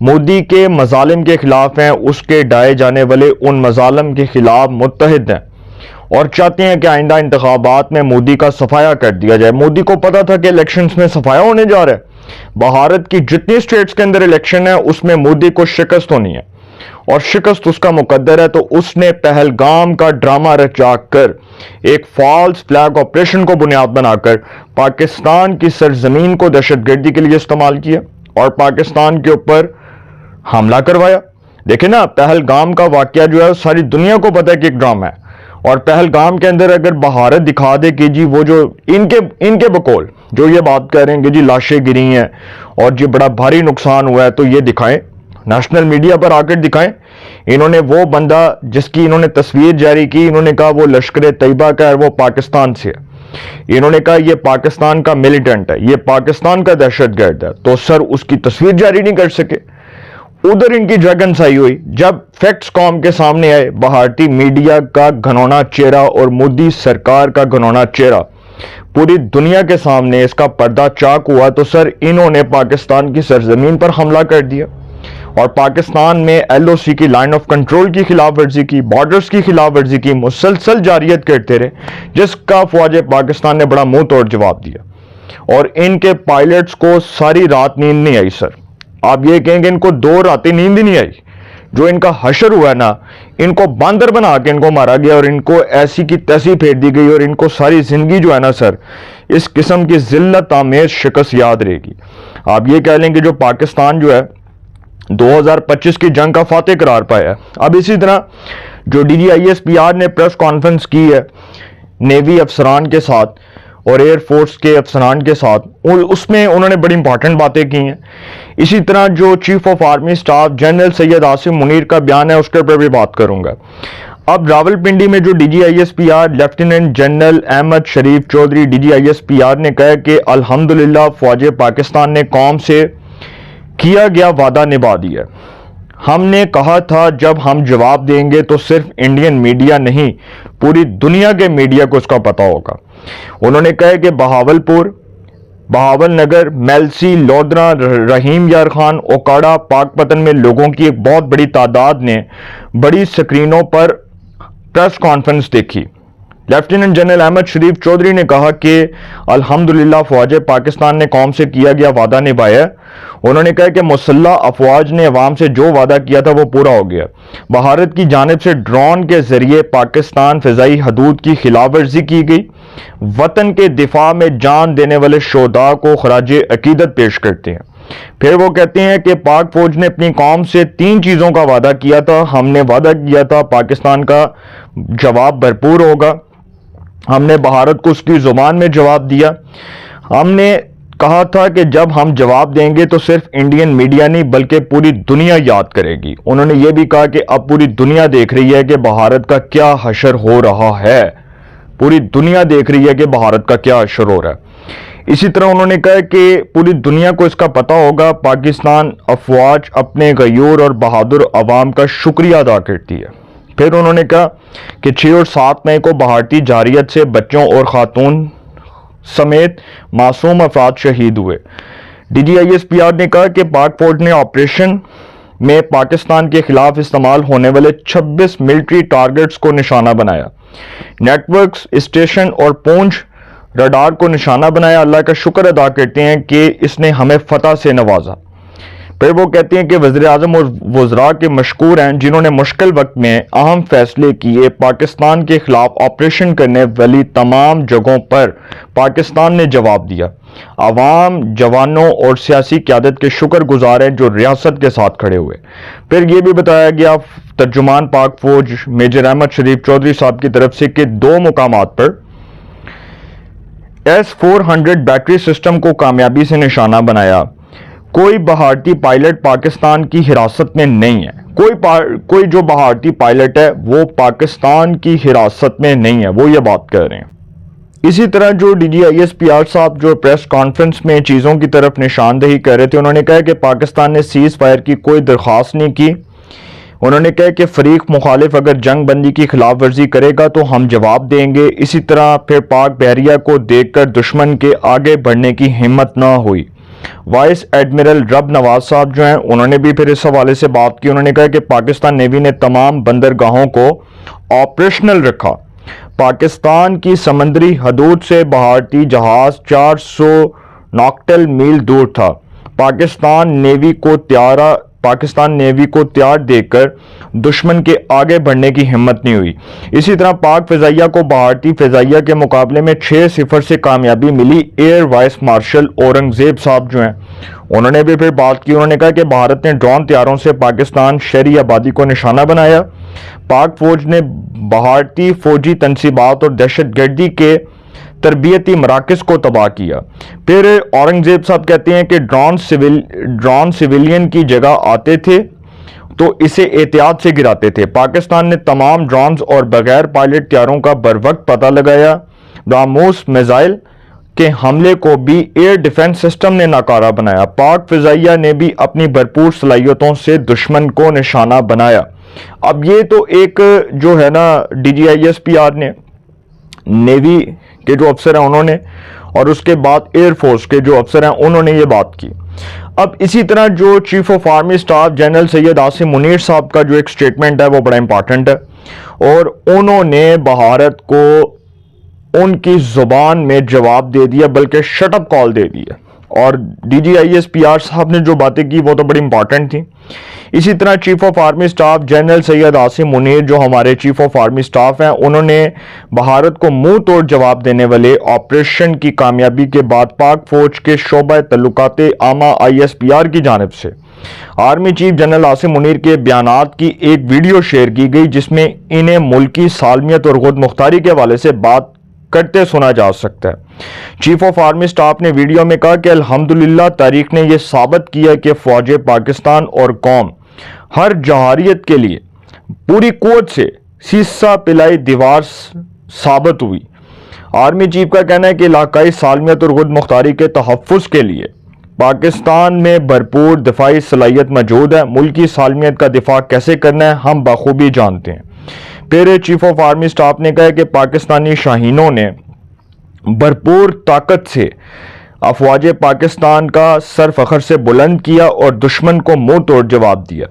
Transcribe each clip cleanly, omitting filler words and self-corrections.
مودی کے مظالم کے خلاف ہیں، اس کے ڈائے جانے والے ان مظالم کے خلاف متحد ہیں اور چاہتے ہیں کہ آئندہ انتخابات میں مودی کا صفایا کر دیا جائے۔ مودی کو پتا تھا کہ الیکشنز میں صفایا ہونے جا رہا ہے، بھارت کی جتنی سٹیٹس کے اندر الیکشن ہے اس میں مودی کو شکست ہونی ہے اور شکست اس کا مقدر ہے، تو اس نے پہلگام کا ڈرامہ رچا کر ایک فالس فلیگ آپریشن کو بنیاد بنا کر پاکستان کی سرزمین کو دہشت گردی کے لیے استعمال کیا اور پاکستان کے اوپر حملہ کروایا۔ دیکھیں نا، پہلگام کا واقعہ جو ہے ساری دنیا کو پتہ ہے کہ ایک ڈرامہ ہے، اور پہلگام کے اندر اگر بھارت دکھا دے کہ جی وہ جو ان کے بقول جو یہ بات کر رہے ہیں کہ جی لاشیں گری ہیں اور جی بڑا بھاری نقصان ہوا ہے، تو یہ دکھائیں، نیشنل میڈیا پر آ کر دکھائیں۔ انہوں نے وہ بندہ جس کی انہوں نے تصویر جاری کی، انہوں نے کہا وہ لشکر طیبہ کا ہے، وہ پاکستان سے ہے، انہوں نے کہا یہ پاکستان کا ملیٹنٹ ہے، یہ پاکستان کا دہشت گرد ہے، تو سر اس کی تصویر جاری نہیں کر سکے۔ ادھر ان کی ڈریگن سائی ہوئی جب فیکٹس قوم کے سامنے آئے، بھارتی میڈیا کا گھنونا چہرہ اور مودی سرکار کا گھنونا چہرہ پوری دنیا کے سامنے اس کا پردہ چاک ہوا، تو سر انہوں نے پاکستان کی سرزمین پر حملہ کر دیا اور پاکستان میں ایل او سی کی لائن آف کنٹرول کی خلاف ورزی کی، بارڈرز کی خلاف ورزی کی، مسلسل جاریت کرتے رہے، جس کا فوج پاکستان نے بڑا منہ توڑ جواب دیا اور ان کے پائلٹس کو ساری رات نیند نہیں آئی۔ سر آپ یہ کہیں کہ ان کو 2 راتیں نیند ہی نہیں آئی، جو ان کا حشر ہوا ہے نا، ان کو باندر بنا کے ان کو مارا گیا اور ان کو ایسی کی تیسی پھیر دی گئی اور ان کو ساری زندگی جو ہے نا سر اس قسم کی ذلت آمیز شکست یاد رہے گی۔ آپ یہ کہہ لیں کہ جو پاکستان جو ہے 2025 کی جنگ کا فاتح قرار پایا ہے۔ اب اسی طرح جو D G I S P R نے پریس کانفرنس کی ہے نیوی افسران کے ساتھ اور ایئر فورس کے افسران کے ساتھ، اس میں انہوں نے بڑی امپورٹنٹ باتیں کی ہیں۔ اسی طرح جو chief of army staff general Syed Asim Munir کا بیان ہے اس کے اوپر بھی بات کروں گا۔ اب راول پنڈی میں جو D G I S P R lieutenant general Ahmed Sharif Chaudhry D G I S P R نے کہا کہ الحمدللہ فوج پاکستان نے قوم سے کیا گیا وعدہ نبھا دیا۔ ہم نے کہا تھا جب ہم جواب دیں گے تو صرف انڈین میڈیا نہیں پوری دنیا کے میڈیا کو اس کا پتہ ہوگا۔ انہوں نے کہا کہ بہاولپور، بہاول نگر، میلسی، لودھرا، رحیم یار خان، اوکاڑا، پاک پتن میں لوگوں کی ایک بہت بڑی تعداد نے بڑی سکرینوں پر پریس کانفرنس دیکھی۔ لیفٹیننٹ جنرل احمد شریف چودھری نے کہا کہ الحمدللہ فوج پاکستان نے قوم سے کیا گیا وعدہ نبھایا۔ انہوں نے کہا کہ مسلح افواج نے عوام سے جو وعدہ کیا تھا وہ پورا ہو گیا۔ بھارت کی جانب سے ڈرون کے ذریعے پاکستان فضائی حدود کی خلاف ورزی کی گئی۔ وطن کے دفاع میں جان دینے والے شہداء کو خراج عقیدت پیش کرتے ہیں۔ پھر وہ کہتے ہیں کہ پاک فوج نے اپنی قوم سے 3 چیزوں کا وعدہ کیا تھا۔ ہم نے وعدہ کیا تھا پاکستان کا جواب بھرپور ہوگا، ہم نے بھارت کو اس کی زبان میں جواب دیا، ہم نے کہا تھا کہ جب ہم جواب دیں گے تو صرف انڈین میڈیا نہیں بلکہ پوری دنیا یاد کرے گی۔ انہوں نے یہ بھی کہا کہ اب پوری دنیا دیکھ رہی ہے کہ بھارت کا کیا حشر ہو رہا ہے، پوری دنیا دیکھ رہی ہے کہ بھارت کا کیا حشر ہو رہا ہے۔ اسی طرح انہوں نے کہا کہ پوری دنیا کو اس کا پتہ ہوگا پاکستان افواج اپنے غیور اور بہادر عوام کا شکریہ ادا کرتی ہے۔ پھر انہوں نے کہا کہ 6 اور 7 مئی کو بھارتی جارحیت سے بچوں اور خاتون سمیت معصوم افراد شہید ہوئے۔ D G I S P R نے کہا کہ پاک فوج نے آپریشن میں پاکستان کے خلاف استعمال ہونے والے 26 ملٹری ٹارگٹس کو نشانہ بنایا، نیٹ ورکس، اسٹیشن اور پونچھ رڈار کو نشانہ بنایا۔ اللہ کا شکر ادا کرتے ہیں کہ اس نے ہمیں فتح سے نوازا۔ پھر وہ کہتے ہیں کہ وزیر اعظم اور وزراء کے مشکور ہیں جنہوں نے مشکل وقت میں اہم فیصلے کیے۔ پاکستان کے خلاف آپریشن کرنے والی تمام جگہوں پر پاکستان نے جواب دیا۔ عوام، جوانوں اور سیاسی قیادت کے شکر گزار ہیں جو ریاست کے ساتھ کھڑے ہوئے۔ پھر یہ بھی بتایا گیا ترجمان پاک فوج میجر احمد شریف چودھری صاحب کی طرف سے کہ 2 مقامات پر S-400 بیٹری سسٹم کو کامیابی سے نشانہ بنایا۔ کوئی بھارتی پائلٹ پاکستان کی حراست میں نہیں ہے، کوئی جو بھارتی پائلٹ ہے وہ پاکستان کی حراست میں نہیں ہے، وہ یہ بات کہہ رہے ہیں۔ اسی طرح جو D G I S P R صاحب جو پریس کانفرنس میں چیزوں کی طرف نشاندہی کر رہے تھے، انہوں نے کہا کہ پاکستان نے سیز فائر کی کوئی درخواست نہیں کی۔ انہوں نے کہا کہ فریق مخالف اگر جنگ بندی کی خلاف ورزی کرے گا تو ہم جواب دیں گے۔ اسی طرح پھر پاک بحریہ کو دیکھ کر دشمن کے آگے بڑھنے کی ہمت نہ ہوئی۔ وائس ایڈمرل رب نواز صاحب جو ہیں انہوں نے بھی پھر اس حوالے سے بات کی. انہوں نے کہا کہ پاکستان نیوی نے تمام بندرگاہوں کو آپریشنل رکھا. پاکستان کی سمندری حدود سے بھارتی جہاز 400 ناٹیکل میل دور تھا. پاکستان نیوی کو تیار دیکھ کر دشمن کے آگے بڑھنے کی ہمت نہیں ہوئی. اسی طرح پاک فضائیہ کو بھارتی فضائیہ کے مقابلے میں 6-0 سے کامیابی ملی. ایئر وائس مارشل اورنگزیب صاحب جو ہیں انہوں نے بھی پھر بات کی. انہوں نے کہا کہ بھارت نے ڈرون طیاروں سے پاکستان شہری آبادی کو نشانہ بنایا. پاک فوج نے بھارتی فوجی تنصیبات اور دہشت گردی کے تربیتی مراکز کو تباہ کیا. پھر اورنگزیب صاحب کہتے ہیں کہ ڈرون سویلین کی جگہ آتے تھے تو اسے احتیاط سے گراتے تھے. پاکستان نے تمام ڈرونز اور بغیر پائلٹ طیاروں کا بروقت پتہ لگایا. براموس میزائل کے حملے کو بھی ایئر ڈیفنس سسٹم نے ناکارہ بنایا. پاک فضائیہ نے بھی اپنی بھرپور صلاحیتوں سے دشمن کو نشانہ بنایا. اب یہ تو ایک جو ہے نا D G I S P R نے نیوی کے جو افسر ہیں انہوں نے، اور اس کے بعد ایئر فورس کے جو افسر ہیں انہوں نے یہ بات کی. اب اسی طرح جو chief of army staff general Syed Asim Munir صاحب کا جو ایک سٹیٹمنٹ ہے وہ بڑا امپارٹنٹ ہے، اور انہوں نے بھارت کو ان کی زبان میں جواب دے دیا، بلکہ شٹ اپ کال دے دیا. اور D G I S P R صاحب نے جو باتیں کی وہ تو بڑی امپارٹنٹ تھیں. اسی طرح chief of army staff general Syed Asim Munir جو ہمارے چیف آف آرمی اسٹاف ہیں انہوں نے بھارت کو منہ توڑ جواب دینے والے آپریشن کی کامیابی کے بعد پاک فوج کے شعبہ تعلقات عامہ آئی ایس پی آر کی جانب سے army chief general Asim Munir کے بیانات کی ایک ویڈیو شیئر کی گئی جس میں انہیں ملکی سالمیت اور خود مختاری کے حوالے سے بات کرتے سنا جا سکتا ہے. چیف آف آرمی اسٹاف نے ویڈیو میں کہا کہ الحمدللہ تاریخ نے یہ ثابت کیا کہ فوج پاکستان اور قوم ہر جوہریت کے لیے پوری قوت سے سیسہ پلائی دیوار ثابت ہوئی. آرمی چیف کا کہنا ہے کہ علاقائی سالمیت اور خود مختاری کے تحفظ کے لیے پاکستان میں بھرپور دفاعی صلاحیت موجود ہے. ملکی سالمیت کا دفاع کیسے کرنا ہے ہم بخوبی جانتے ہیں. پھر چیف آف آرمی اسٹاف نے کہا کہ پاکستانی شاہینوں نے بھرپور طاقت سے افواج پاکستان کا سر فخر سے بلند کیا اور دشمن کو منہ توڑ جواب دیا.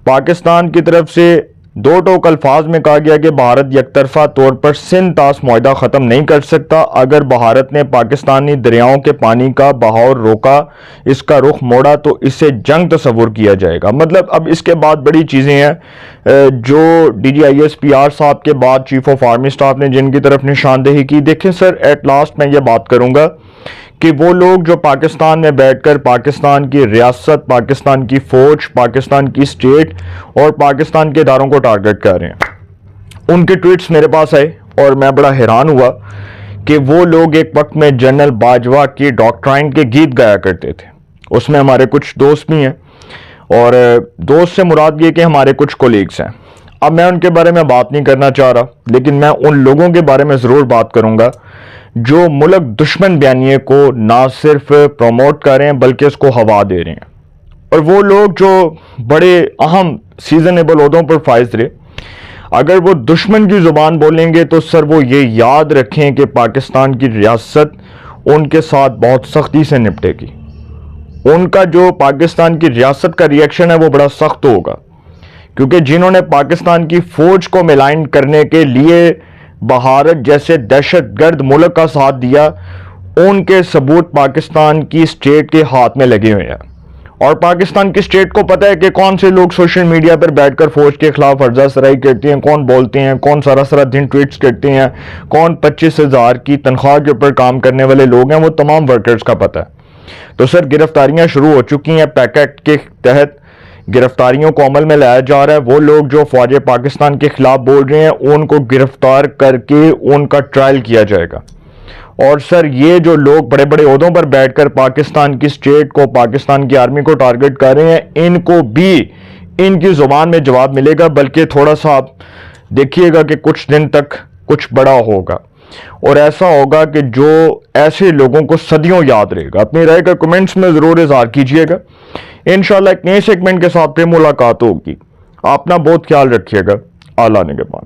پاکستان کی طرف سے دو ٹوک الفاظ میں کہا گیا کہ بھارت یک طرفہ طور پر سندھ طاس معاہدہ ختم نہیں کر سکتا. اگر بھارت نے پاکستانی دریاؤں کے پانی کا بہاؤ روکا، اس کا رخ موڑا تو اس سے جنگ تصور کیا جائے گا. مطلب اب اس کے بعد بڑی چیزیں ہیں جو D G I S P R صاحب کے بعد چیف آف آرمی اسٹاف نے جن کی طرف نشاندہی کی. دیکھیں سر، ایٹ لاسٹ میں یہ بات کروں گا کہ وہ لوگ جو پاکستان میں بیٹھ کر پاکستان کی ریاست، پاکستان کی فوج، پاکستان کی اسٹیٹ اور پاکستان کے اداروں کو ٹارگٹ کر رہے ہیں، ان کے ٹویٹس میرے پاس آئے اور میں بڑا حیران ہوا کہ وہ لوگ ایک وقت میں جنرل باجوہ کی ڈاکٹرائن کے گیت گایا کرتے تھے. اس میں ہمارے کچھ دوست بھی ہیں، اور دوست سے مراد یہ کہ ہمارے کچھ کولیگز ہیں. اب میں ان کے بارے میں بات نہیں کرنا چاہ رہا، لیکن میں ان لوگوں کے بارے میں ضرور بات کروں گا جو ملک دشمن بیانیے کو نہ صرف پروموٹ کر رہے ہیں بلکہ اس کو ہوا دے رہے ہیں. اور وہ لوگ جو بڑے اہم سیزنیبل عہدوں پر فائز رہے، اگر وہ دشمن کی زبان بولیں گے تو سر وہ یہ یاد رکھیں کہ پاکستان کی ریاست ان کے ساتھ بہت سختی سے نپٹے گی. ان کا جو پاکستان کی ریاست کا ریئیکشن ہے وہ بڑا سخت ہوگا، کیونکہ جنہوں نے پاکستان کی فوج کو ملائن کرنے کے لیے بھارت جیسے دہشت گرد ملک کا ساتھ دیا، ان کے ثبوت پاکستان کی اسٹیٹ کے ہاتھ میں لگے ہوئے ہیں. اور پاکستان کی اسٹیٹ کو پتہ ہے کہ کون سے لوگ سوشل میڈیا پر بیٹھ کر فوج کے خلاف ورزہ سرائی کرتے ہیں، کون بولتے ہیں، کون سارا دن ٹویٹس کرتے ہیں، کون 25,000 کی تنخواہ کے اوپر کام کرنے والے لوگ ہیں، وہ تمام ورکرز کا پتہ ہے. تو سر گرفتاریاں شروع ہو چکی ہیں. پیکٹ کے تحت گرفتاریوں کو عمل میں لایا جا رہا ہے. وہ لوگ جو فوج پاکستان کے خلاف بول رہے ہیں ان کو گرفتار کر کے ان کا ٹرائل کیا جائے گا. اور سر یہ جو لوگ بڑے بڑے عہدوں پر بیٹھ کر پاکستان کی اسٹیٹ کو، پاکستان کی آرمی کو ٹارگٹ کر رہے ہیں، ان کو بھی ان کی زبان میں جواب ملے گا. بلکہ تھوڑا سا آپ دیکھیے گا کہ کچھ دن تک کچھ بڑا ہوگا، اور ایسا ہوگا کہ جو ایسے لوگوں کو صدیوں یاد رہے گا. اپنی رائے کا کمنٹس میں ضرور اظہار کیجیے گا. انشاءاللہ ایک نئے سیگمنٹ کے ساتھ پھر ملاقات ہوگی. اپنا بہت خیال رکھیے گا. اللہ نگہبان.